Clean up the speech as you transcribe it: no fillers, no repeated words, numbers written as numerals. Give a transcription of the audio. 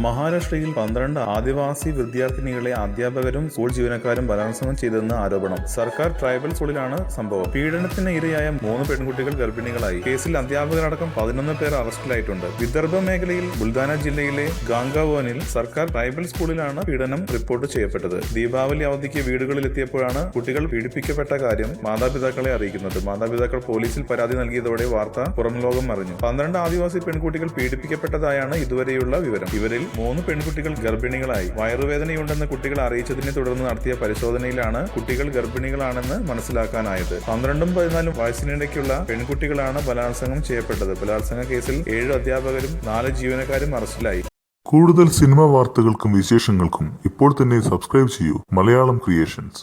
മഹാരാഷ്ട്രയിൽ 12 ആദിവാസി വിദ്യാർത്ഥിനികളെ അധ്യാപകരും സ്കൂൾ ജീവനക്കാരും ബലാത്സംഗം ചെയ്തെന്ന് ആരോപണം. സർക്കാർ ട്രൈബൽ സ്കൂളിലാണ് സംഭവം. പീഡനത്തിന് ഇരയായ 3 പെൺകുട്ടികൾ ഗർഭിണികളായി. കേസിൽ അധ്യാപകരടക്കം 11 പേർ അറസ്റ്റിലായിട്ടുണ്ട്. വിദർഭ മേഖലയിൽ ബുൽദാന ജില്ലയിലെ ഗാംഗാവോനിൽ സർക്കാർ ട്രൈബൽ സ്കൂളിലാണ് പീഡനം റിപ്പോർട്ട് ചെയ്യപ്പെട്ടത്. ദീപാവലി അവധിക്ക് വീടുകളിലെത്തിയപ്പോഴാണ് കുട്ടികൾ പീഡിപ്പിക്കപ്പെട്ട കാര്യം മാതാപിതാക്കളെ അറിയിക്കുന്നത്. മാതാപിതാക്കൾ പോലീസിൽ പരാതി നൽകിയതോടെ വാർത്ത പുറം ലോകം അറിഞ്ഞു. 12 ആദിവാസി പെൺകുട്ടികൾ പീഡിപ്പിക്കപ്പെട്ടതായാണ് ഇതുവരെയുള്ള വിവരം. ഇവരിൽ 3 പെൺകുട്ടികൾ ഗർഭിണികളായി. വയറുവേദനയുണ്ടെന്ന് കുട്ടികൾ അറിയിച്ചതിനെ തുടർന്ന് നടത്തിയ പരിശോധനയിലാണ് കുട്ടികൾ ഗർഭിണികളാണെന്ന് മനസ്സിലാക്കാനായത്. 12ഉം 14ഉം വയസ്സിനിടയ്ക്കുള്ള പെൺകുട്ടികളാണ് ബലാത്സംഗം ചെയ്യപ്പെട്ടത്. ബലാത്സംഗ കേസിൽ 7 അധ്യാപകരും 4 ജീവനക്കാരും അറസ്റ്റിലായി. കൂടുതൽ സിനിമാ വാർത്തകൾക്കും വിശേഷങ്ങൾക്കും ഇപ്പോൾ തന്നെ സബ്സ്ക്രൈബ് ചെയ്യൂ മലയാളം ക്രിയേഷൻസ്.